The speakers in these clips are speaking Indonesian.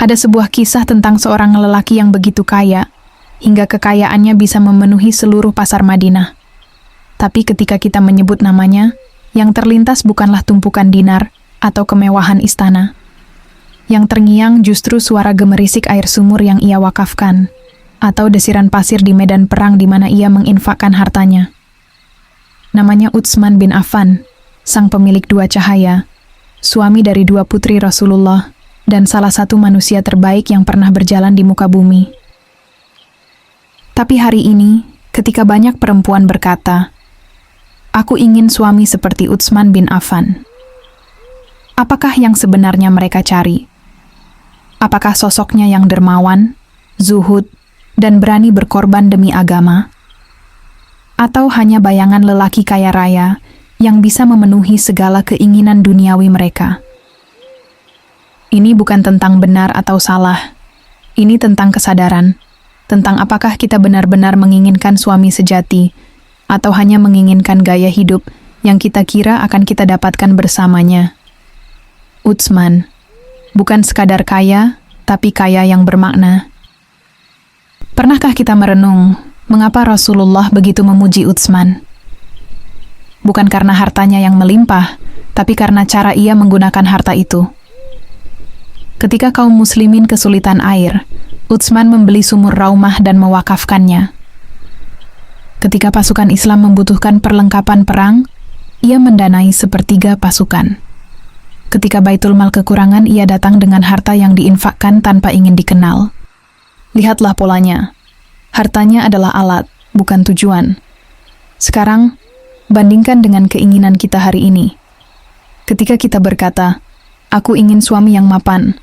Ada sebuah kisah tentang seorang lelaki yang begitu kaya, hingga kekayaannya bisa memenuhi seluruh pasar Madinah. Tapi ketika kita menyebut namanya, yang terlintas bukanlah tumpukan dinar atau kemewahan istana. Yang terngiang justru suara gemerisik air sumur yang ia wakafkan, atau desiran pasir di medan perang di mana ia menginfakkan hartanya. Namanya Utsman bin Affan, sang pemilik dua cahaya, suami dari dua putri Rasulullah, dan salah satu manusia terbaik yang pernah berjalan di muka bumi. Tapi hari ini, ketika banyak perempuan berkata, "Aku ingin suami seperti Utsman bin Affan." Apakah yang sebenarnya mereka cari? Apakah sosoknya yang dermawan, zuhud, dan berani berkorban demi agama? Atau hanya bayangan lelaki kaya raya yang bisa memenuhi segala keinginan duniawi mereka? Ini bukan tentang benar atau salah. Ini tentang kesadaran, tentang apakah kita benar-benar menginginkan suami sejati, atau hanya menginginkan gaya hidup yang kita kira akan kita dapatkan bersamanya. Utsman, bukan sekadar kaya, tapi kaya yang bermakna. Pernahkah kita merenung, mengapa Rasulullah begitu memuji Utsman? Bukan karena hartanya yang melimpah, tapi karena cara ia menggunakan harta itu. Ketika kaum muslimin kesulitan air, Utsman membeli sumur Raumah dan mewakafkannya. Ketika pasukan Islam membutuhkan perlengkapan perang, ia mendanai sepertiga pasukan. Ketika Baitul Mal kekurangan, ia datang dengan harta yang diinfakkan tanpa ingin dikenal. Lihatlah polanya. Hartanya adalah alat, bukan tujuan. Sekarang, bandingkan dengan keinginan kita hari ini. Ketika kita berkata, "Aku ingin suami yang mapan,"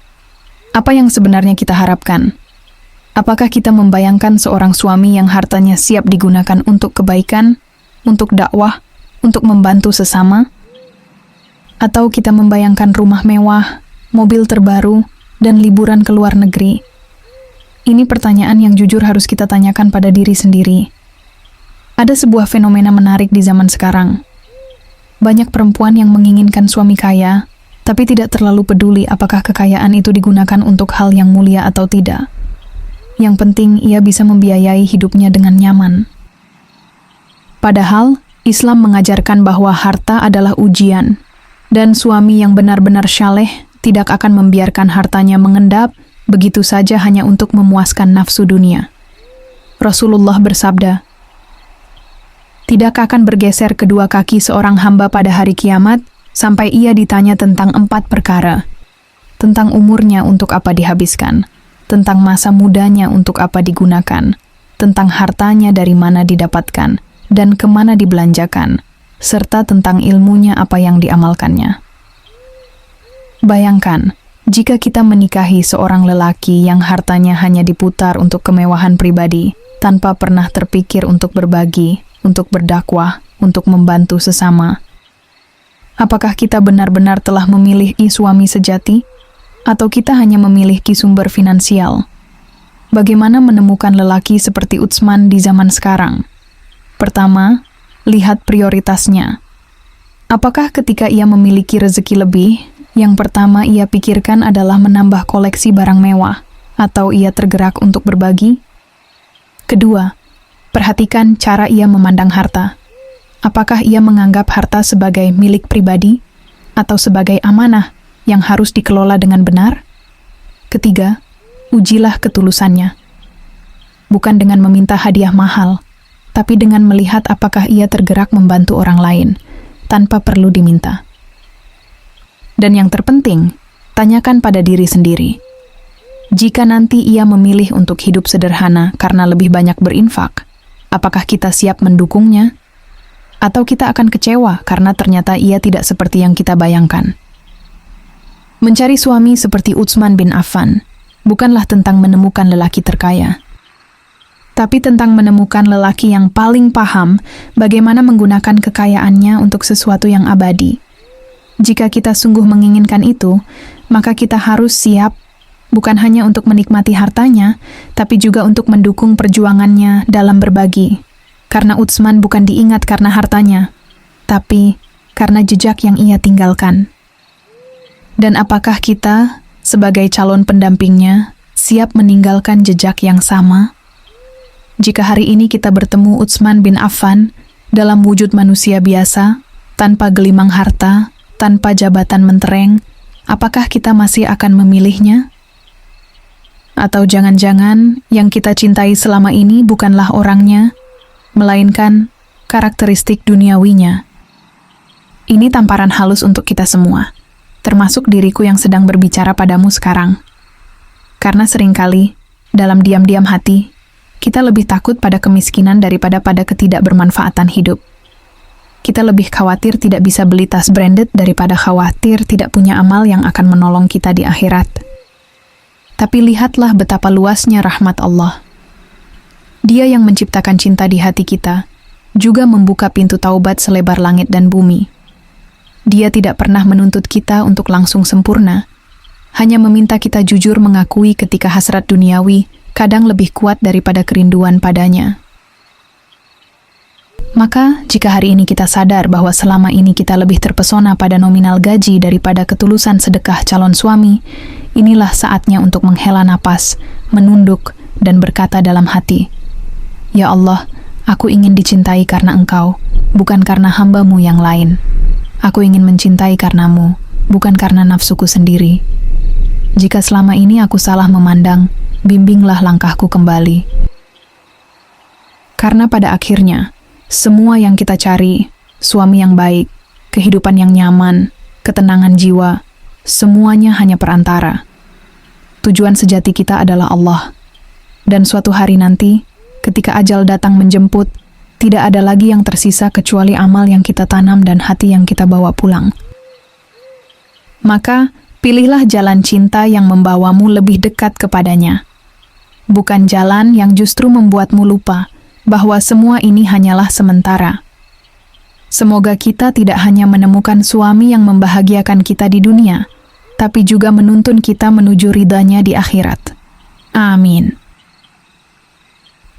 apa yang sebenarnya kita harapkan? Apakah kita membayangkan seorang suami yang hartanya siap digunakan untuk kebaikan, untuk dakwah, untuk membantu sesama? Atau kita membayangkan rumah mewah, mobil terbaru, dan liburan ke luar negeri? Ini pertanyaan yang jujur harus kita tanyakan pada diri sendiri. Ada sebuah fenomena menarik di zaman sekarang. Banyak perempuan yang menginginkan suami kaya, tapi tidak terlalu peduli apakah kekayaan itu digunakan untuk hal yang mulia atau tidak. Yang penting ia bisa membiayai hidupnya dengan nyaman. Padahal, Islam mengajarkan bahwa harta adalah ujian, dan suami yang benar-benar syaleh tidak akan membiarkan hartanya mengendap begitu saja hanya untuk memuaskan nafsu dunia. Rasulullah bersabda, "Tidak akan bergeser kedua kaki seorang hamba pada hari kiamat, sampai ia ditanya tentang 4 perkara. Tentang umurnya untuk apa dihabiskan, tentang masa mudanya untuk apa digunakan, tentang hartanya dari mana didapatkan, dan kemana dibelanjakan, serta tentang ilmunya apa yang diamalkannya." Bayangkan, jika kita menikahi seorang lelaki yang hartanya hanya diputar untuk kemewahan pribadi, tanpa pernah terpikir untuk berbagi, untuk berdakwah, untuk membantu sesama, apakah kita benar-benar telah memilih suami sejati? Atau kita hanya memilih sumber finansial? Bagaimana menemukan lelaki seperti Utsman di zaman sekarang? Pertama, lihat prioritasnya. Apakah ketika ia memiliki rezeki lebih, yang pertama ia pikirkan adalah menambah koleksi barang mewah, atau ia tergerak untuk berbagi? Kedua, perhatikan cara ia memandang harta. Apakah ia menganggap harta sebagai milik pribadi atau sebagai amanah yang harus dikelola dengan benar? Ketiga, ujilah ketulusannya. Bukan dengan meminta hadiah mahal, tapi dengan melihat apakah ia tergerak membantu orang lain tanpa perlu diminta. Dan yang terpenting, tanyakan pada diri sendiri. Jika nanti ia memilih untuk hidup sederhana karena lebih banyak berinfak, apakah kita siap mendukungnya? Atau kita akan kecewa karena ternyata ia tidak seperti yang kita bayangkan? Mencari suami seperti Utsman bin Affan bukanlah tentang menemukan lelaki terkaya, tapi tentang menemukan lelaki yang paling paham bagaimana menggunakan kekayaannya untuk sesuatu yang abadi. Jika kita sungguh menginginkan itu, maka kita harus siap bukan hanya untuk menikmati hartanya, tapi juga untuk mendukung perjuangannya dalam berbagi. Karena Utsman bukan diingat karena hartanya, tapi karena jejak yang ia tinggalkan. Dan apakah kita sebagai calon pendampingnya, siap meninggalkan jejak yang sama? Jika hari ini kita bertemu Utsman bin Affan dalam wujud manusia biasa, tanpa gelimang harta, tanpa jabatan mentereng, apakah kita masih akan memilihnya? Atau jangan-jangan yang kita cintai selama ini bukanlah orangnya, melainkan karakteristik duniawinya? Ini tamparan halus untuk kita semua, termasuk diriku yang sedang berbicara padamu sekarang. Karena seringkali, dalam diam-diam hati, kita lebih takut pada kemiskinan daripada pada ketidakbermanfaatan hidup. Kita lebih khawatir tidak bisa beli tas branded daripada khawatir tidak punya amal yang akan menolong kita di akhirat. Tapi lihatlah betapa luasnya rahmat Allah. Dia yang menciptakan cinta di hati kita, juga membuka pintu taubat selebar langit dan bumi. Dia tidak pernah menuntut kita untuk langsung sempurna, hanya meminta kita jujur mengakui ketika hasrat duniawi kadang lebih kuat daripada kerinduan padanya. Maka, jika hari ini kita sadar bahwa selama ini kita lebih terpesona pada nominal gaji daripada ketulusan sedekah calon suami, inilah saatnya untuk menghela napas, menunduk, dan berkata dalam hati, "Ya Allah, aku ingin dicintai karena Engkau, bukan karena hamba-Mu yang lain. Aku ingin mencintai karenamu, bukan karena nafsuku sendiri. Jika selama ini aku salah memandang, bimbinglah langkahku kembali." Karena pada akhirnya, semua yang kita cari, suami yang baik, kehidupan yang nyaman, ketenangan jiwa, semuanya hanya perantara. Tujuan sejati kita adalah Allah. Dan suatu hari nanti, ketika ajal datang menjemput, tidak ada lagi yang tersisa kecuali amal yang kita tanam dan hati yang kita bawa pulang. Maka, pilihlah jalan cinta yang membawamu lebih dekat kepadanya. Bukan jalan yang justru membuatmu lupa bahwa semua ini hanyalah sementara. Semoga kita tidak hanya menemukan suami yang membahagiakan kita di dunia, tapi juga menuntun kita menuju ridhanya di akhirat. Amin.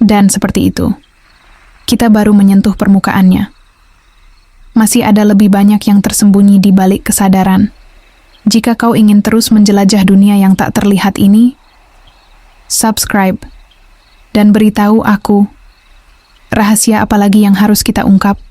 Dan seperti itu, kita baru menyentuh permukaannya. Masih ada lebih banyak yang tersembunyi di balik kesadaran. Jika kau ingin terus menjelajah dunia yang tak terlihat ini, subscribe dan beritahu aku rahasia apa lagi yang harus kita ungkap.